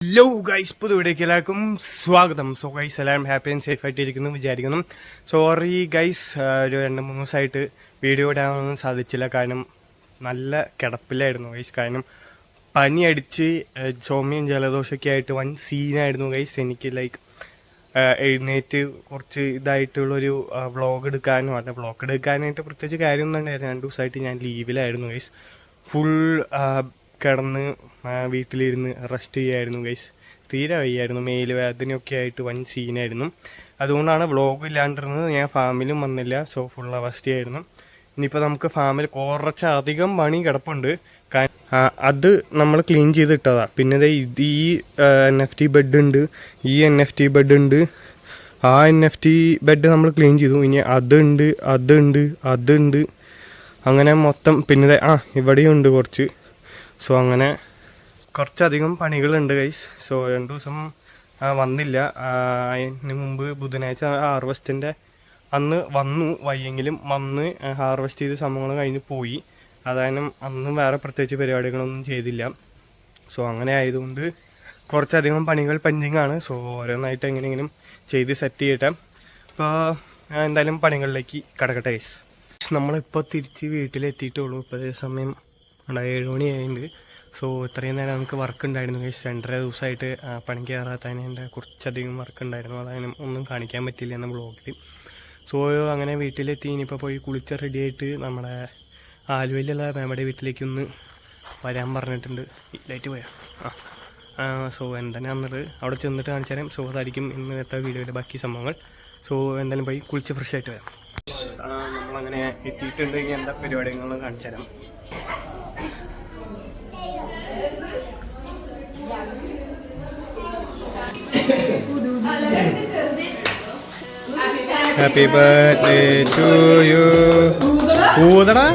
Hello guys, പുതുവിടേക്ക് എല്ലാവർക്കും സ്വാഗതം. So guys, എല്ലാവരും ഹാപ്പി ആൻഡ് സേഫ് ആയിട്ടിരിക്കുന്നു വിചാരിക്കുന്നു. സോറി ഗൈസ്, ഒരു 2-3 ദിവസമായിട്ട് വീഡിയോ ഇടാനൊന്നും സാധിച്ചില്ല. കാരണം നല്ല കിടപ്പിലായിരുന്നു ഗൈസ്. കാരണം പനി അടിച്ച് ചുമയും ജലദോഷമൊക്കെ ആയിട്ട് വൻ സീനായിരുന്നു ഗൈസ്. എനിക്ക് എഴുന്നേറ്റ് കുറച്ച് ഇതായിട്ടുള്ളൊരു വ്ളോഗ് എടുക്കാനായിട്ട് പ്രത്യേകിച്ച് കാര്യമൊന്നും ഉണ്ടായിരുന്നു. 2 ദിവസമായിട്ട് ഞാൻ ലീവിലായിരുന്നു ഗൈസ്. ഫുൾ കിടന്ന് വീട്ടിലിരുന്ന് റെസ്റ്റ് ചെയ്യായിരുന്നു ഗൈസ്. തീരെ വയ്യായിരുന്നു, മെയിൽ വേദനയൊക്കെ ആയിട്ട് വൻ സീനായിരുന്നു. അതുകൊണ്ടാണ് വ്ളോഗ് ഇല്ലാണ്ടിരുന്നത്. ഞാൻ ഫാമിലും വന്നില്ല. സോ ഫുൾ അവസ്ഥയായിരുന്നു. ഇനിയിപ്പോൾ നമുക്ക് ഫാമിൽ കുറച്ചധികം പണി കിടപ്പുണ്ട്. അത് നമ്മൾ ക്ലീൻ ചെയ്തിട്ടതാണ്. പിന്നെ ഈ NFT ബെഡ് ഉണ്ട്, ഈ NFT ബെഡ് ഉണ്ട്, ആ NFT ബെഡ് നമ്മൾ ക്ലീൻ ചെയ്തു. ഇനി അതുണ്ട് അങ്ങനെ മൊത്തം. പിന്നെ ഇവിടെയും ഉണ്ട് കുറച്ച്. സോ അങ്ങനെ കുറച്ചധികം പണികളുണ്ട് ഗൈസ്. സോ 2 ദിവസം വന്നില്ല. അതിന് മുമ്പ് ബുധനാഴ്ച ഹാർവെസ്റ്റിൻ്റെ അന്ന് വന്നു. വയ്യെങ്കിലും വന്ന് ഹാർവെസ്റ്റ് ചെയ്ത് സംഭവങ്ങൾ കഴിഞ്ഞ് പോയി. അതായത് അന്നും വേറെ പ്രത്യേകിച്ച് പരിപാടികളൊന്നും ചെയ്തില്ല. സോ അങ്ങനെ ആയതുകൊണ്ട് കുറച്ചധികം പണികൾ പെൻഡിങ് ആണ്. സോ ഓരോന്നായിട്ട് എങ്ങനെയെങ്കിലും ചെയ്ത് സെറ്റ് ചെയ്യട്ടെ. അപ്പോൾ എന്തായാലും പണികളിലേക്ക് കടക്കട്ടെ ഗൈസ്. നമ്മളിപ്പോൾ തിരിച്ച് വീട്ടിലെത്തിയിട്ടുള്ളൂ. ഇപ്പോൾ സമയം 7 മണിയായിട്ടുണ്ട്. സോ ഇത്രയും നേരം നമുക്ക് വർക്ക് ഉണ്ടായിരുന്നു ഗൈസ്. 2.5 ദിവസമായിട്ട് പണി കയറാത്തതിന് എൻ്റെ കുറച്ചധികം വർക്ക് ഉണ്ടായിരുന്നു. അതായത് ഒന്നും കാണിക്കാൻ പറ്റില്ല എന്ന വ്ളോഗിൽ. സോ അങ്ങനെ വീട്ടിലെത്തി. ഇനിയിപ്പോൾ പോയി കുളിച്ച് റെഡിയായിട്ട് നമ്മുടെ ആലുവയിലുള്ള മേമയുടെ വീട്ടിലേക്കൊന്ന് വരാൻ പറഞ്ഞിട്ടുണ്ട്. ലൈറ്റ് പോയാ സോ എന്താണെന്നുള്ളത് അവിടെ ചെന്നിട്ട് കാണിച്ചു തരാം. സോ അതായിരിക്കും ഇന്നത്തെ വീഡിയോയുടെ ബാക്കി സംഭവങ്ങൾ. സോ എന്തായാലും പോയി കുളിച്ച് ഫ്രഷ് ആയിട്ട് വരാം. നമ്മളങ്ങനെ എത്തിയിട്ടുണ്ട്. ഇനി എന്താ പരിപാടികളെന്ന് കാണിച്ചു തരാം. Happy birthday to you. ഊതടാ.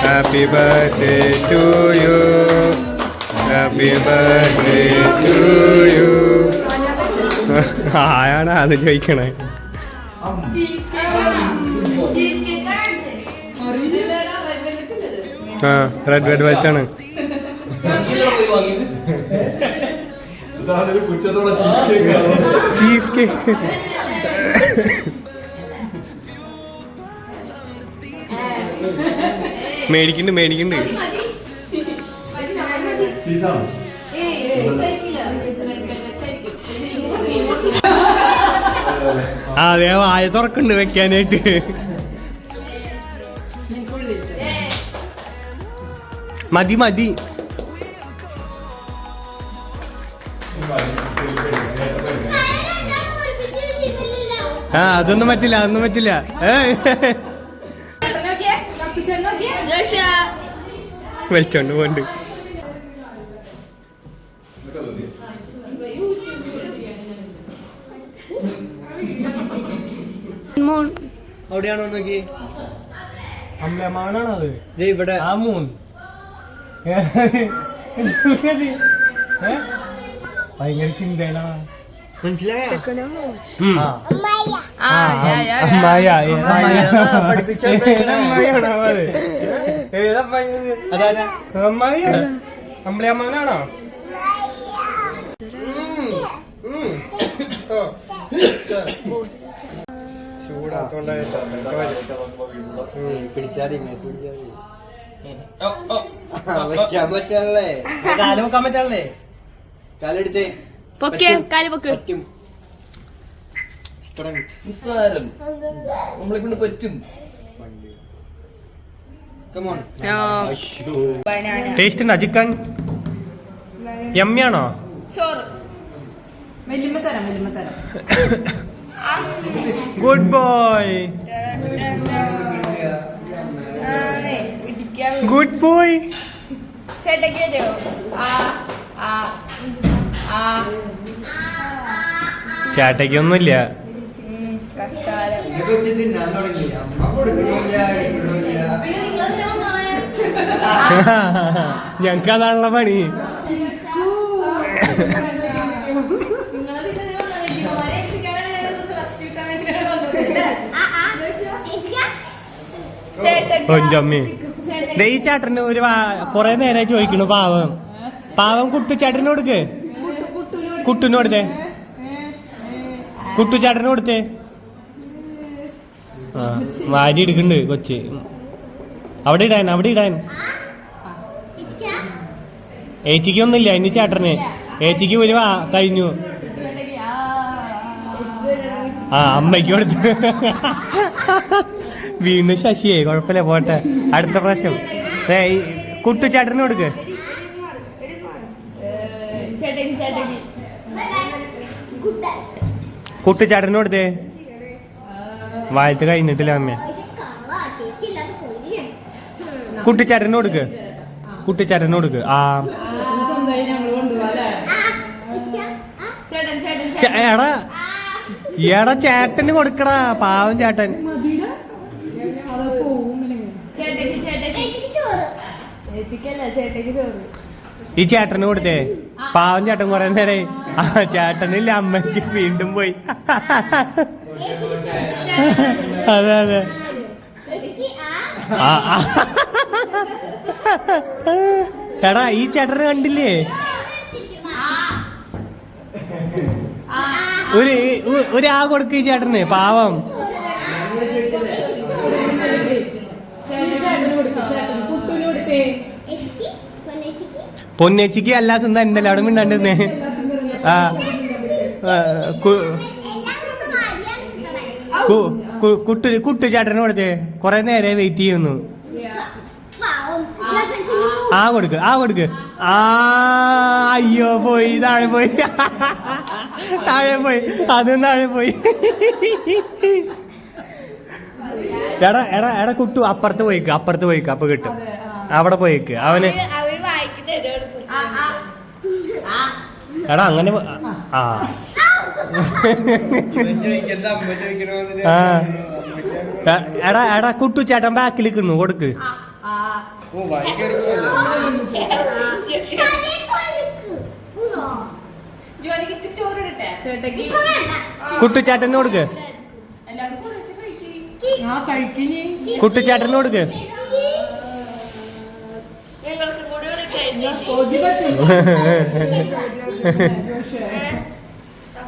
Happy birthday to you. Happy birthday to you. ആയാണ് അത് ചോദിക്കണേ. റെഡ് വെൽവെറ്റ് ആണ്. ചീസ് കേക്ക് മേടിക്കണ്ട്. അതെ, വായ തുറക്കുന്നുണ്ട് വെക്കാനായിട്ട്. മതി അതൊന്നും പറ്റില്ല. വലിച്ചോണ്ട് പോണ്ട്. അവിടെയാണോ നോക്കി? അമ്മയാണോ അത്? ഇവിടെ ആ മൂൺ ഭയങ്കര ചിന്തയിലാണ്. മനസ്സിലായോ? അമ്മയാണോ? കാലുവെക്കാൻ പറ്റാണല്ലേ? കാലെടുത്തേ പറ്റും. നമ്മളെ കൊണ്ട് പറ്റും. ടേസ്റ്റ് ഉണ്ടോ ചിക്കൻ? യമ്മിയാണോ? Good boy. ചേട്ടയ്ക്കൊന്നുമില്ല. ഞങ്ങക്കതാണുള്ള പണി. ഒഞ്ചമ്മി ഈ ചേട്ടന് ഒരു കൊറേ നേരം ചോദിക്കണു പാവം പാവം കുട്ടുചേട്ടന് കൊടുക്ക് കുട്ടുന് കൊടുത്തേ കുട്ടുചേട്ടന് കൊടുത്തേ ആ വാരി എടുക്കണ്ട് കൊച്ച് അവിടെ ഇടാൻ ഏച്ചിക്കൊന്നുമില്ല ഇനി ചേട്ടന് ഏച്ചിക്ക് ഒരു കഴിഞ്ഞു ആ അമ്മയ്ക്ക് കൊടുത്ത് വീണ്ടും ശശിയേ കുഴപ്പമില്ല പോട്ടെ അടുത്ത പ്രാവശ്യം കുട്ടുചേട്ടന് കൊടുക്ക് കുട്ടുചേട്ടന് കൊടുത്തേ വായത്ത് കഴിഞ്ഞിട്ടില്ല അമ്മ കുട്ടിച്ചേട്ടന് കൊടുക്ക് കുട്ടിച്ചേട്ടന് കൊടുക്ക് ആ എടാ എടാ ചേട്ടന് കൊടുക്കടാ പാവം ചേട്ടൻ ഈ ചേട്ടന് കൊടുത്തേ പാവം ചേട്ടൻ കൊറേ നേരം ആ ചേട്ടനില്ല അമ്മയ്ക്ക് വീണ്ടും പോയി അതെ അതെ എടാ ഈ ചേട്ടനെ കണ്ടില്ലേ ഒരു ആ കൊടുക്ക ഈ ചേട്ടന് പാവം പൊന്നേച്ചിക്ക് എല്ലാ സ്വന്തം എന്തല്ല അവിടെ മിണ്ടാണ്ടിരുന്നേ ആ കുട്ടുചേട്ടന് കൊടുത്തേ കൊറേ നേരെ വെയിറ്റ് ചെയ്യുന്നു ആ കൊടുക്ക് ആ അയ്യോ പോയി താഴെ പോയി അതും താഴെ പോയി എടാ കുട്ടു അപ്പുറത്ത് പോയിക്ക് അപ്പൊ കിട്ടും അവിടെ പോയിക്ക് അവന് എടാ അങ്ങനെ ആ എടാ കുട്ടു ചേട്ടൻ ബാക്കിൽ നിൽക്കുന്നു കൊടുക്ക് കുട്ടുചേട്ടന് കൊടുക്ക് കുട്ടുചേട്ടന് കൊടുക്ക്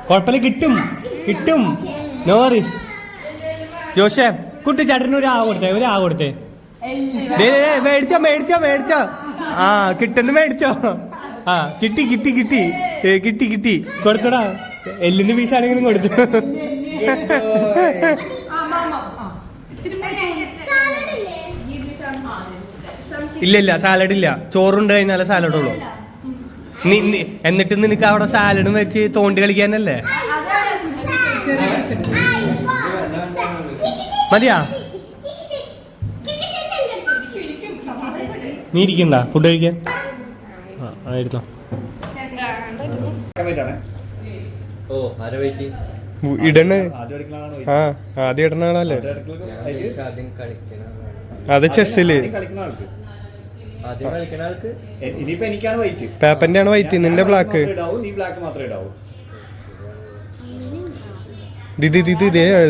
കുഴപ്പമില്ല കിട്ടും നോറിസ് ജോഷേ കുട്ടിച്ചേട്ടന് ഒരു ആ കൊടുത്തേ മേടിച്ചോ ആ കിട്ടുന്നു മേടിച്ചോ ആ കിട്ടി കൊടുത്തടാ എല്ലിന്റെ പീസാണെങ്കിലും കൊടുത്തു ഇല്ല സാലഡ് ഇല്ല ചോറുണ്ട് കഴിഞ്ഞാലേ സാലഡ് ഉള്ളൂ എന്നിട്ട് നിനക്ക് അവിടെ സാലഡും വെച്ച് തോണ്ടി കളിക്കാനല്ലേ മതിയാ നീ ഇരിക്കണ്ട ഫുഡ് കഴിക്കാൻ ആയിരുന്നോ ഇടണ ആ ആദ്യം ഇടണ ആളല്ലേ അത് ചെസ്സില് പേപ്പന്റെ ആണ് വൈറ്റ് നിന്റെ ബ്ലാക്ക്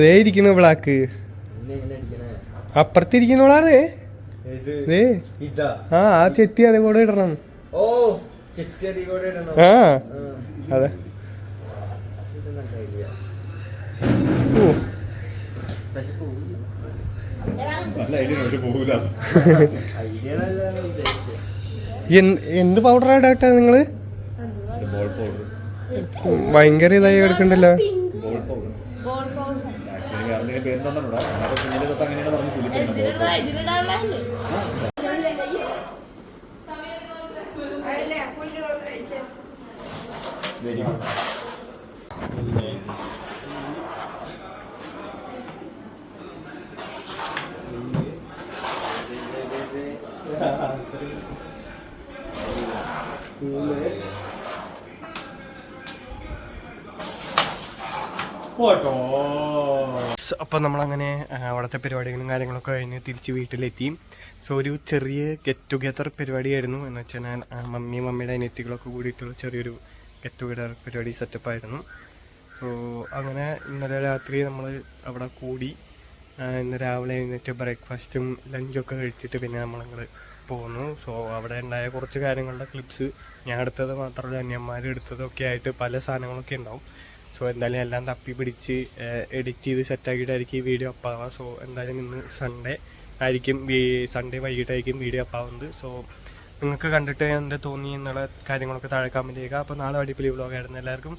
ദേ ഇരിക്കണ ബ്ലാക്ക് അപ്പുറത്തിരിക്കണോളാണ് ആ ചെത്തി അതേ കൂടെ ഇടണം ആ അതെ എന്ത് പൗഡർ ഇടാട്ടെ നിങ്ങള് ഭയങ്കര ഇതായി എടുക്കണ്ടല്ലോ അപ്പം നമ്മളങ്ങനെ അവിടുത്തെ പരിപാടികളും കാര്യങ്ങളൊക്കെ കഴിഞ്ഞ് തിരിച്ച് വീട്ടിലെത്തി. സോ ഒരു ചെറിയ ഗെറ്റ് ടുഗെദർ പരിപാടിയായിരുന്നു. എന്ന് വെച്ചാൽ മമ്മിയുടെ അനിയത്തികളൊക്കെ കൂടിയിട്ടുള്ള ചെറിയൊരു ഗെറ്റ് ടുഗെദർ പരിപാടി സെറ്റപ്പായിരുന്നു. സോ അങ്ങനെ ഇന്നലെ രാത്രി നമ്മൾ അവിടെ കൂടി ഇന്ന് രാവിലെ എഴുന്നേറ്റ് ബ്രേക്ക്ഫാസ്റ്റും ലഞ്ചൊക്കെ കഴിച്ചിട്ട് പിന്നെ നമ്മളങ്ങോട്ട് പോന്നു. സോ അവിടെ ഉണ്ടായ കുറച്ച് കാര്യങ്ങളുടെ ക്ലിപ്സ് ഞാൻ എടുത്തത് മാത്രമല്ല അന്യന്മാർ എടുത്തതൊക്കെ ആയിട്ട് പല സാധനങ്ങളൊക്കെ ഉണ്ടാവും. സോ എന്തായാലും എല്ലാം തപ്പി പിടിച്ച് എഡിറ്റ് ചെയ്ത് സെറ്റാക്കിയിട്ടായിരിക്കും ഈ വീഡിയോ അപ്പാവുക. സോ എന്തായാലും ഇന്ന് സൺഡേ ആയിരിക്കും, സൺഡേ വൈകിട്ടായിരിക്കും വീഡിയോ അപ്പാവുന്നത്. സോ നിങ്ങൾക്ക് കണ്ടിട്ട് എന്താ തോന്നി എന്നുള്ള കാര്യങ്ങളൊക്കെ താഴെ കമൻറ്റ് ചെയ്യുക. അപ്പോൾ നാളെ അടിപൊളി വ്ളോഗായിരുന്നു. എല്ലാവർക്കും